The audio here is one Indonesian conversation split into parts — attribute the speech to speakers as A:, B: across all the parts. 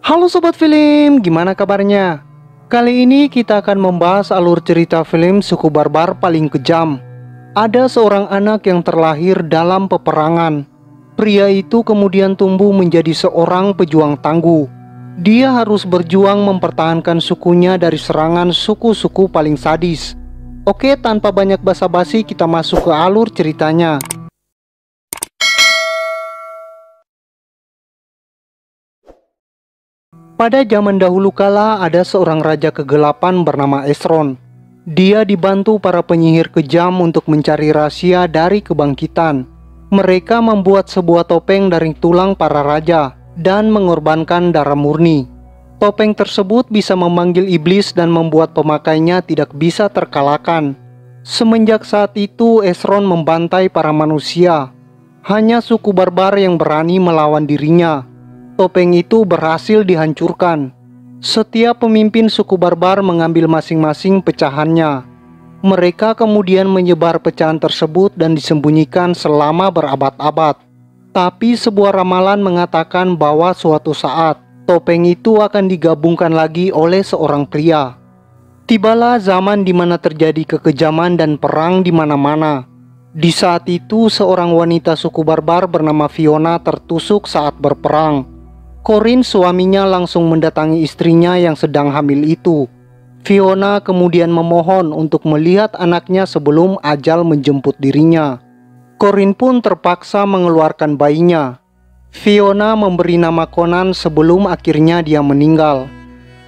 A: Halo Sobat Film, gimana kabarnya? Kali ini kita akan membahas alur cerita film suku barbar paling kejam. Ada seorang anak yang terlahir dalam peperangan. Pria itu kemudian tumbuh menjadi seorang pejuang tangguh. Dia harus berjuang mempertahankan sukunya dari serangan suku-suku paling sadis. Oke, tanpa banyak basa-basi kita masuk ke alur ceritanya. Pada zaman dahulu kala ada seorang raja kegelapan bernama Esron. Dia dibantu para penyihir kejam untuk mencari rahasia dari kebangkitan. Mereka membuat sebuah topeng dari tulang para raja dan mengorbankan darah murni. Topeng tersebut bisa memanggil iblis dan membuat pemakainya tidak bisa terkalahkan. Semenjak saat itu Esron membantai para manusia. Hanya suku barbar yang berani melawan dirinya. Topeng itu berhasil dihancurkan. Setiap pemimpin suku barbar mengambil masing-masing pecahannya. Mereka kemudian menyebar pecahan tersebut dan disembunyikan selama berabad-abad. Tapi sebuah ramalan mengatakan bahwa suatu saat topeng itu akan digabungkan lagi oleh seorang pria. Tibalah zaman di mana terjadi kekejaman dan perang di mana-mana. Di saat itu seorang wanita suku barbar bernama Fiona tertusuk saat berperang. Corin, suaminya, langsung mendatangi istrinya yang sedang hamil itu. Fiona kemudian memohon untuk melihat anaknya sebelum ajal menjemput dirinya. Corin pun terpaksa mengeluarkan bayinya. Fiona memberi nama Conan sebelum akhirnya dia meninggal.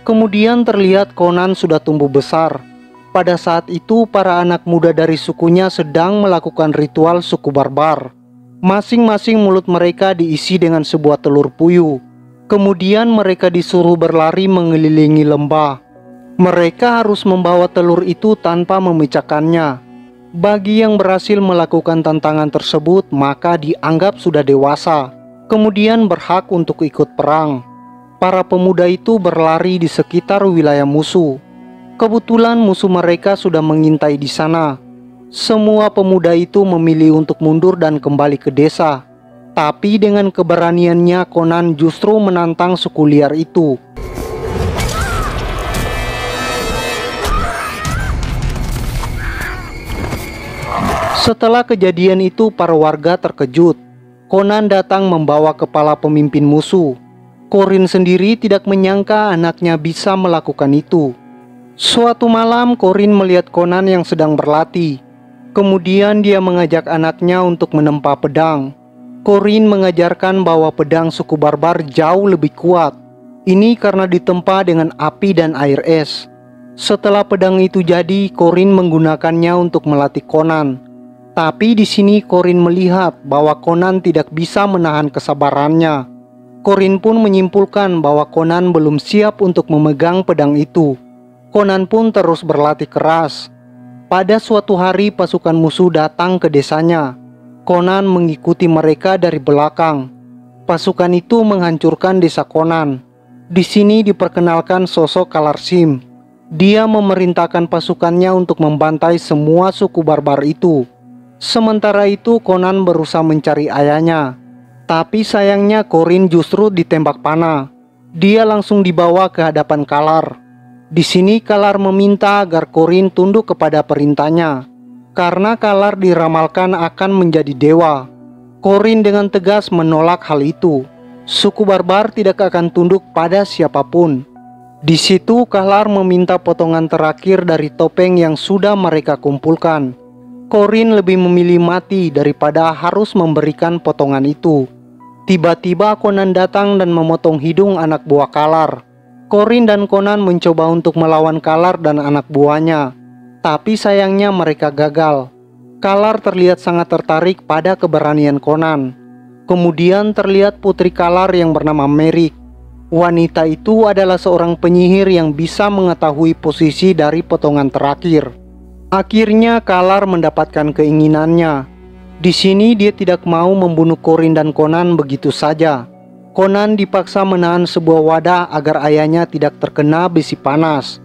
A: Kemudian terlihat Conan sudah tumbuh besar. Pada saat itu para anak muda dari sukunya sedang melakukan ritual suku barbar. Masing-masing mulut mereka diisi dengan sebuah telur puyuh. Kemudian mereka disuruh berlari mengelilingi lembah. Mereka harus membawa telur itu tanpa memecahkannya. Bagi yang berhasil melakukan tantangan tersebut, maka dianggap sudah dewasa, kemudian berhak untuk ikut perang. Para pemuda itu berlari di sekitar wilayah musuh. Kebetulan musuh mereka sudah mengintai di sana. Semua pemuda itu memilih untuk mundur dan kembali ke desa. Tapi dengan keberaniannya Conan justru menantang suku liar itu. Setelah kejadian itu para warga terkejut. Conan datang membawa kepala pemimpin musuh. Corin sendiri tidak menyangka anaknya bisa melakukan itu. Suatu malam Corin melihat Conan yang sedang berlatih. Kemudian dia mengajak anaknya untuk menempa pedang. Corin mengajarkan bahwa pedang suku barbar jauh lebih kuat. Ini karena ditempa dengan api dan air es. Setelah pedang itu jadi, Corin menggunakannya untuk melatih Conan. Tapi di sini Corin melihat bahwa Conan tidak bisa menahan kesabarannya. Corin pun menyimpulkan bahwa Conan belum siap untuk memegang pedang itu. Conan pun terus berlatih keras. Pada suatu hari pasukan musuh datang ke desanya. Conan mengikuti mereka dari belakang. Pasukan itu menghancurkan desa Conan. Di sini diperkenalkan sosok Kalarsim. Dia memerintahkan pasukannya untuk membantai semua suku barbar itu. Sementara itu Conan berusaha mencari ayahnya. Tapi sayangnya Corin justru ditembak panah. Dia langsung dibawa ke hadapan Kalar. Di sini Kalar meminta agar Corin tunduk kepada perintahnya. Karena Kalar diramalkan akan menjadi dewa. Corin dengan tegas menolak hal itu. Suku barbar tidak akan tunduk pada siapapun. Di situ Kalar meminta potongan terakhir dari topeng yang sudah mereka kumpulkan. Corin lebih memilih mati daripada harus memberikan potongan itu. Tiba-tiba Conan datang dan memotong hidung anak buah Kalar. Corin dan Conan mencoba untuk melawan Kalar dan anak buahnya. Tapi sayangnya mereka gagal. Kalar terlihat sangat tertarik pada keberanian Conan. Kemudian terlihat putri Kalar yang bernama Merik. Wanita itu adalah seorang penyihir yang bisa mengetahui posisi dari potongan terakhir. Akhirnya Kalar mendapatkan keinginannya. Di sini dia tidak mau membunuh Corin dan Conan begitu saja. Conan dipaksa menahan sebuah wadah agar ayahnya tidak terkena besi panas.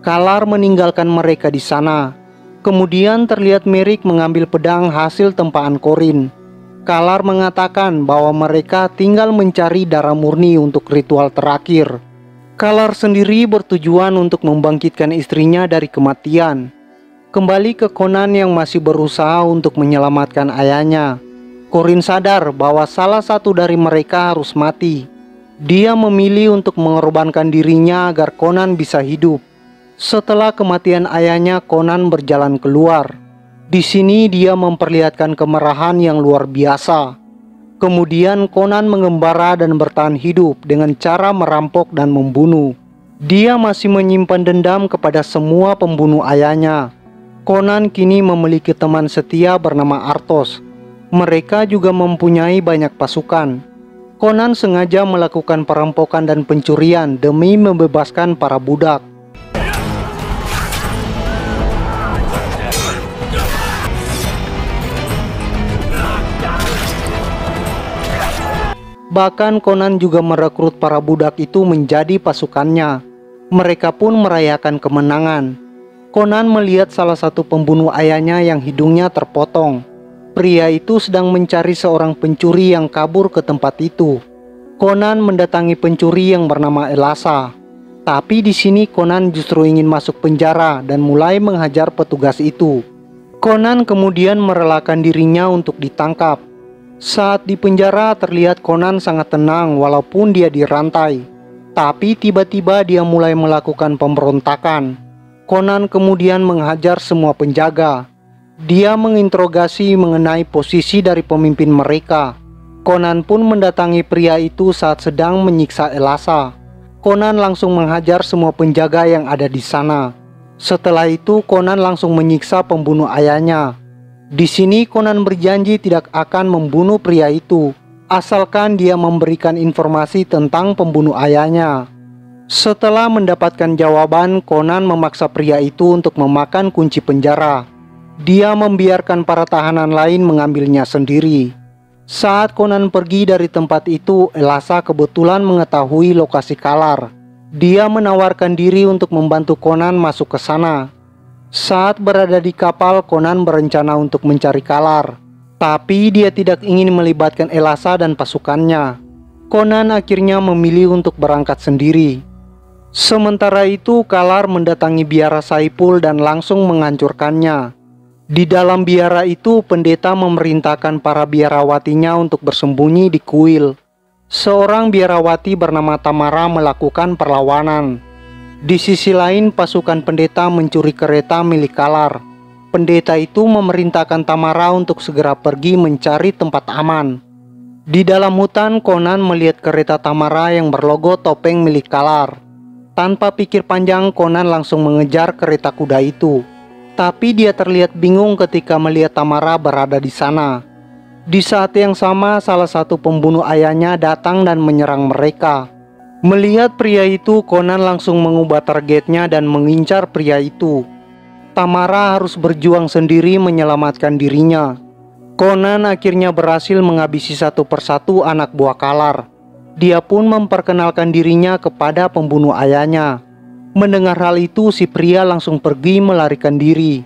A: Kalar meninggalkan mereka di sana. Kemudian terlihat Merik mengambil pedang hasil tempaan Corin. Kalar mengatakan bahwa mereka tinggal mencari darah murni untuk ritual terakhir. Kalar sendiri bertujuan untuk membangkitkan istrinya dari kematian. Kembali ke Conan yang masih berusaha untuk menyelamatkan ayahnya. Corin sadar bahwa salah satu dari mereka harus mati. Dia memilih untuk mengorbankan dirinya agar Conan bisa hidup. Setelah kematian ayahnya, Conan berjalan keluar. Di sini dia memperlihatkan kemarahan yang luar biasa. Kemudian Conan mengembara dan bertahan hidup dengan cara merampok dan membunuh. Dia masih menyimpan dendam kepada semua pembunuh ayahnya. Conan kini memiliki teman setia bernama Arthos. Mereka juga mempunyai banyak pasukan. Conan sengaja melakukan perampokan dan pencurian demi membebaskan para budak. Bahkan Conan juga merekrut para budak itu menjadi pasukannya. Mereka pun merayakan kemenangan. Conan melihat salah satu pembunuh ayahnya yang hidungnya terpotong. Pria itu sedang mencari seorang pencuri yang kabur ke tempat itu. Conan mendatangi pencuri yang bernama Elasa. Tapi di sini Conan justru ingin masuk penjara dan mulai menghajar petugas itu. Conan kemudian merelakan dirinya untuk ditangkap. Saat di penjara terlihat Conan sangat tenang walaupun dia dirantai. Tapi tiba-tiba dia mulai melakukan pemberontakan. Conan kemudian menghajar semua penjaga. Dia menginterogasi mengenai posisi dari pemimpin mereka. Conan pun mendatangi pria itu saat sedang menyiksa Elasa. Conan langsung menghajar semua penjaga yang ada di sana. Setelah itu Conan langsung menyiksa pembunuh ayahnya. Di sini Conan berjanji tidak akan membunuh pria itu, asalkan dia memberikan informasi tentang pembunuh ayahnya. Setelah mendapatkan jawaban, Conan memaksa pria itu untuk memakan kunci penjara. Dia membiarkan para tahanan lain mengambilnya sendiri. Saat Conan pergi dari tempat itu, Elasa kebetulan mengetahui lokasi Kalar. Dia menawarkan diri untuk membantu Conan masuk ke sana. Saat berada di kapal, Conan berencana untuk mencari Kalar. Tapi dia tidak ingin melibatkan Elasa dan pasukannya. Conan akhirnya memilih untuk berangkat sendiri. Sementara itu, Kalar mendatangi biara Saipul dan langsung menghancurkannya. Di dalam biara itu, pendeta memerintahkan para biarawatinya untuk bersembunyi di kuil. Seorang biarawati bernama Tamara melakukan perlawanan. Di sisi lain, pasukan pendeta mencuri kereta milik Kalar. Pendeta itu memerintahkan Tamara untuk segera pergi mencari tempat aman. Di dalam hutan, Conan melihat kereta Tamara yang berlogo topeng milik Kalar. Tanpa pikir panjang, Conan langsung mengejar kereta kuda itu. Tapi dia terlihat bingung ketika melihat Tamara berada di sana. Di saat yang sama, salah satu pembunuh ayahnya datang dan menyerang mereka. Melihat pria itu, Conan langsung mengubah targetnya dan mengincar pria itu. Tamara harus berjuang sendiri menyelamatkan dirinya. Conan akhirnya berhasil menghabisi satu persatu anak buah Kalar. Dia pun memperkenalkan dirinya kepada pembunuh ayahnya. Mendengar hal itu, si pria langsung pergi melarikan diri.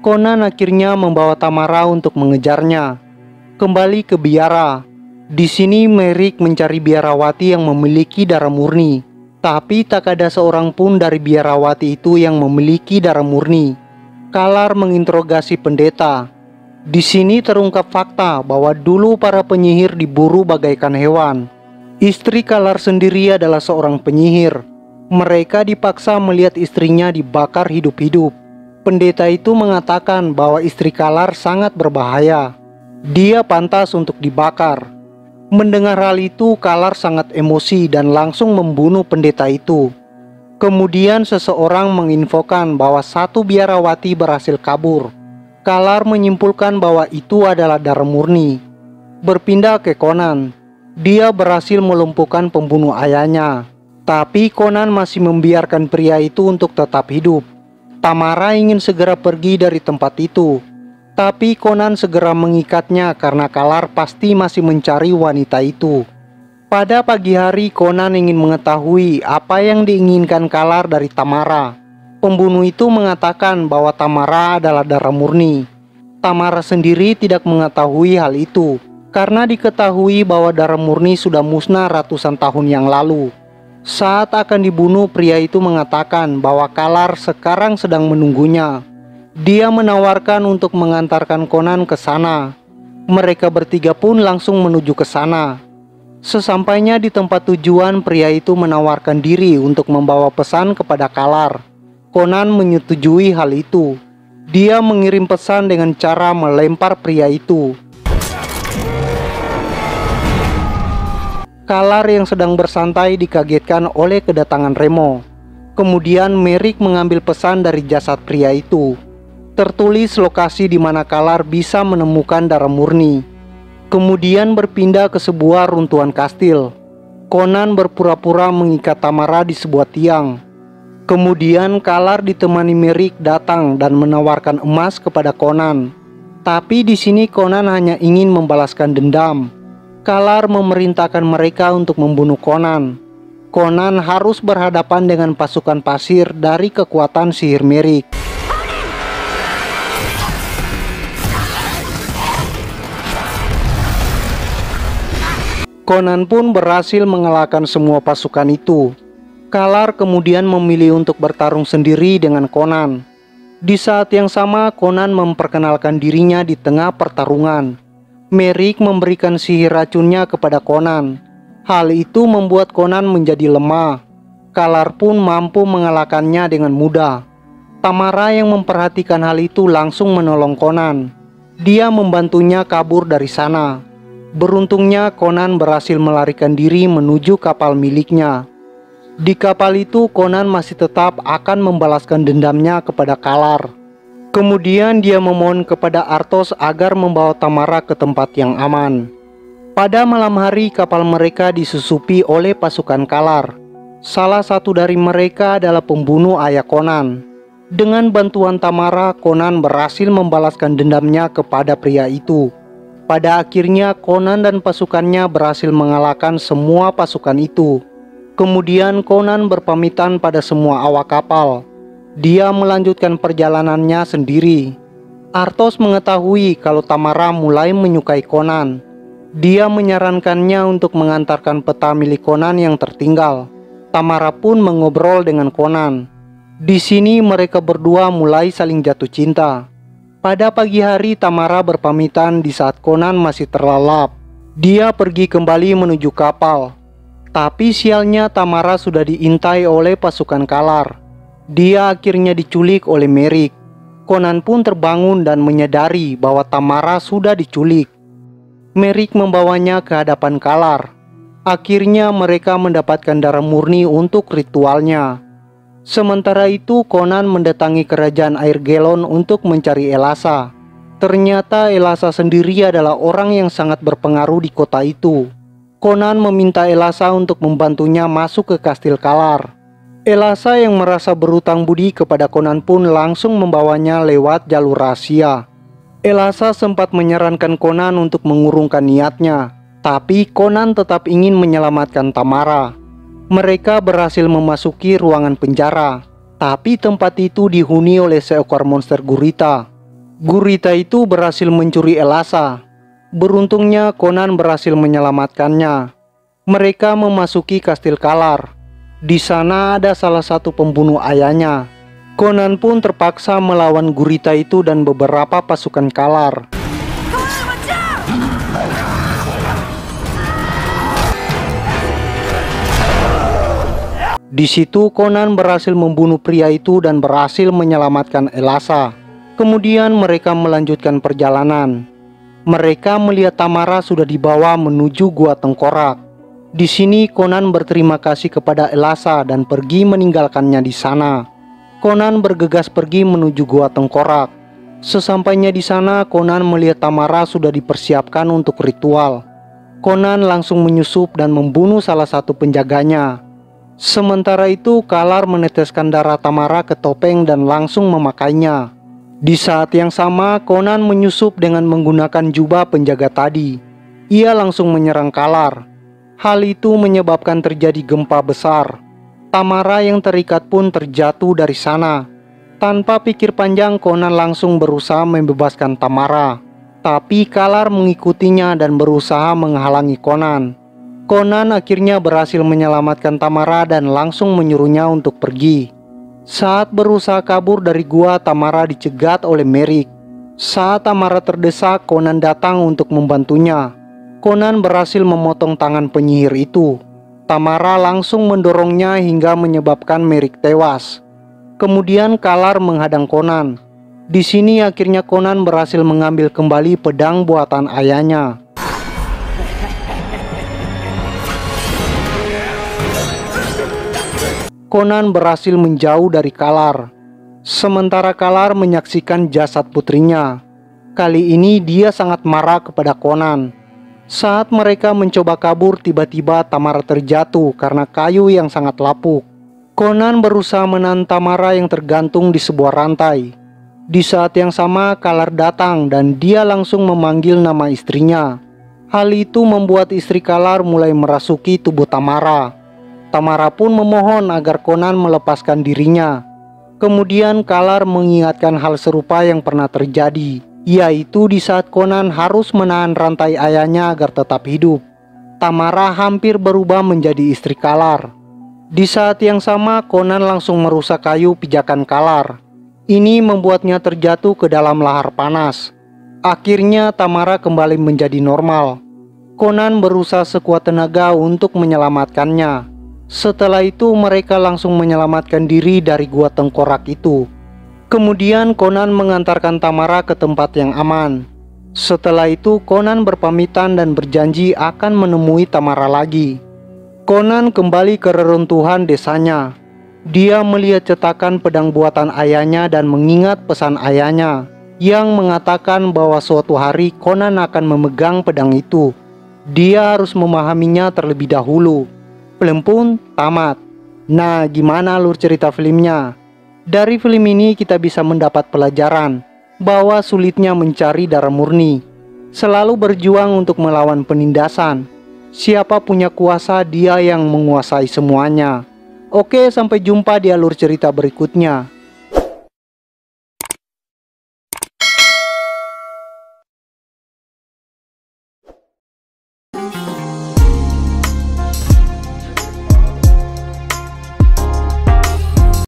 A: Conan akhirnya membawa Tamara untuk mengejarnya. Kembali ke biara. Di sini Merrick mencari biarawati yang memiliki darah murni. Tapi tak ada seorang pun dari biarawati itu yang memiliki darah murni. Kalar menginterogasi pendeta. Di sini terungkap fakta bahwa dulu para penyihir diburu bagaikan hewan. Istri Kalar sendiri adalah seorang penyihir. Mereka dipaksa melihat istrinya dibakar hidup-hidup. Pendeta itu mengatakan bahwa istri Kalar sangat berbahaya. Dia pantas untuk dibakar. Mendengar hal itu, Kalar sangat emosi dan langsung membunuh pendeta itu. Kemudian seseorang menginfokan bahwa satu biarawati berhasil kabur. Kalar menyimpulkan bahwa itu adalah darah murni. Berpindah ke Conan. Dia berhasil melumpuhkan pembunuh ayahnya. Tapi Conan masih membiarkan pria itu untuk tetap hidup. Tamara ingin segera pergi dari tempat itu. Tapi Conan segera mengikatnya karena Kalar pasti masih mencari wanita itu. Pada pagi hari, Conan ingin mengetahui apa yang diinginkan Kalar dari Tamara. Pembunuh itu mengatakan bahwa Tamara adalah darah murni. Tamara sendiri tidak mengetahui hal itu. karena diketahui bahwa darah murni sudah musnah ratusan tahun yang lalu. Saat akan dibunuh, pria itu mengatakan bahwa Kalar sekarang sedang menunggunya. Dia menawarkan untuk mengantarkan Conan ke sana. Mereka bertiga pun langsung menuju ke sana. Sesampainya di tempat tujuan, pria itu menawarkan diri untuk membawa pesan kepada Kalar. Conan menyetujui hal itu. Dia mengirim pesan dengan cara melempar pria itu. Kalar yang sedang bersantai dikagetkan oleh kedatangan Remo. Kemudian Merrick mengambil pesan dari jasad pria itu. Tertulis lokasi di mana Kalar bisa menemukan darah murni. Kemudian berpindah ke sebuah runtuhan kastil. Conan berpura-pura mengikat Tamara di sebuah tiang. Kemudian Kalar ditemani Merrick datang dan menawarkan emas kepada Conan. Tapi di sini Conan hanya ingin membalaskan dendam. Kalar memerintahkan mereka untuk membunuh Conan. Conan harus berhadapan dengan pasukan pasir dari kekuatan sihir Merrick. Conan pun berhasil mengalahkan semua pasukan itu. Kalar kemudian memilih untuk bertarung sendiri dengan Conan. Di saat yang sama, Conan memperkenalkan dirinya di tengah pertarungan. Merrick memberikan sihir racunnya kepada Conan. Hal itu membuat Conan menjadi lemah. Kalar pun mampu mengalahkannya dengan mudah. Tamara yang memperhatikan hal itu langsung menolong Conan. Dia membantunya kabur dari sana. Beruntungnya Conan berhasil melarikan diri menuju kapal miliknya. Di kapal itu Conan masih tetap akan membalaskan dendamnya kepada Kalar. Kemudian dia memohon kepada Arthos agar membawa Tamara ke tempat yang aman. Pada malam hari kapal mereka disusupi oleh pasukan Kalar. Salah satu dari mereka adalah pembunuh ayah Conan. Dengan bantuan Tamara, Conan berhasil membalaskan dendamnya kepada pria itu. Pada akhirnya Conan dan pasukannya berhasil mengalahkan semua pasukan itu. Kemudian Conan berpamitan pada semua awak kapal. Dia melanjutkan perjalanannya sendiri. Arthos mengetahui kalau Tamara mulai menyukai Conan. Dia menyarankannya untuk mengantarkan peta milik Conan yang tertinggal. Tamara pun mengobrol dengan Conan. Di sini mereka berdua mulai saling jatuh cinta. Pada pagi hari Tamara berpamitan di saat Conan masih terlelap. Dia pergi kembali menuju kapal. Tapi sialnya Tamara sudah diintai oleh pasukan Kalar. Dia akhirnya diculik oleh Merrick. Conan pun terbangun dan menyadari bahwa Tamara sudah diculik. Merrick membawanya ke hadapan Kalar. Akhirnya mereka mendapatkan darah murni untuk ritualnya. Sementara itu Conan mendatangi kerajaan Air Gelon untuk mencari Elasa. Ternyata Elasa sendiri adalah orang yang sangat berpengaruh di kota itu. Conan meminta Elasa untuk membantunya masuk ke kastil Kalar. Elasa yang merasa berutang budi kepada Conan pun langsung membawanya lewat jalur rahasia. Elasa sempat menyarankan Conan untuk mengurungkan niatnya, tapi Conan tetap ingin menyelamatkan Tamara. Mereka berhasil memasuki ruangan penjara, tapi tempat itu dihuni oleh seekor monster gurita. Gurita itu berhasil mencuri Elasa. Beruntungnya Conan berhasil menyelamatkannya. Mereka memasuki kastil Kalar. Di sana ada salah satu pembunuh ayahnya. Conan pun terpaksa melawan gurita itu dan beberapa pasukan Kalar. Di situ Conan berhasil membunuh pria itu dan berhasil menyelamatkan Elasa. Kemudian mereka melanjutkan perjalanan. Mereka melihat Tamara sudah dibawa menuju Gua Tengkorak. Di sini Conan berterima kasih kepada Elasa dan pergi meninggalkannya di sana. Conan bergegas pergi menuju Gua Tengkorak. Sesampainya di sana, Conan melihat Tamara sudah dipersiapkan untuk ritual. Conan langsung menyusup dan membunuh salah satu penjaganya. Sementara itu, Kalar meneteskan darah Tamara ke topeng dan langsung memakainya. Di saat yang sama, Conan menyusup dengan menggunakan jubah penjaga tadi. Ia langsung menyerang Kalar. Hal itu menyebabkan terjadi gempa besar. Tamara yang terikat pun terjatuh dari sana. Tanpa pikir panjang, Conan langsung berusaha membebaskan Tamara. Tapi Kalar mengikutinya dan berusaha menghalangi Conan. Conan akhirnya berhasil menyelamatkan Tamara dan langsung menyuruhnya untuk pergi. Saat berusaha kabur dari gua, Tamara dicegat oleh Merrick. Saat Tamara terdesak, Conan datang untuk membantunya. Conan berhasil memotong tangan penyihir itu. Tamara langsung mendorongnya hingga menyebabkan Merrick tewas. Kemudian Kalar menghadang Conan. Di sini akhirnya Conan berhasil mengambil kembali pedang buatan ayahnya. Conan berhasil menjauh dari Kalar. Sementara Kalar menyaksikan jasad putrinya. Kali ini dia sangat marah kepada Conan. Saat mereka mencoba kabur, tiba-tiba Tamara terjatuh karena kayu yang sangat lapuk. Conan berusaha menahan Tamara yang tergantung di sebuah rantai. Di saat yang sama, Kalar datang dan dia langsung memanggil nama istrinya. Hal itu membuat istri Kalar mulai merasuki tubuh Tamara. Tamara pun memohon agar Conan melepaskan dirinya. Kemudian Kalar mengingatkan hal serupa yang pernah terjadi, yaitu di saat Conan harus menahan rantai ayahnya agar tetap hidup. Tamara hampir berubah menjadi istri Kalar. Di saat yang sama, Conan langsung merusak kayu pijakan Kalar. Ini membuatnya terjatuh ke dalam lahar panas. Akhirnya Tamara kembali menjadi normal. Conan berusaha sekuat tenaga untuk menyelamatkannya. Setelah itu mereka langsung menyelamatkan diri dari gua tengkorak itu. Kemudian Conan mengantarkan Tamara ke tempat yang aman. Setelah itu Conan berpamitan dan berjanji akan menemui Tamara lagi. Conan kembali ke reruntuhan desanya. Dia melihat cetakan pedang buatan ayahnya dan mengingat pesan ayahnya yang mengatakan bahwa suatu hari Conan akan memegang pedang itu. Dia harus memahaminya terlebih dahulu. Film pun tamat. Nah, gimana alur cerita filmnya? Dari film ini kita bisa mendapat pelajaran bahwa sulitnya mencari darah murni. Selalu berjuang untuk melawan penindasan. Siapa punya kuasa, dia yang menguasai semuanya. Oke, sampai jumpa di alur cerita berikutnya.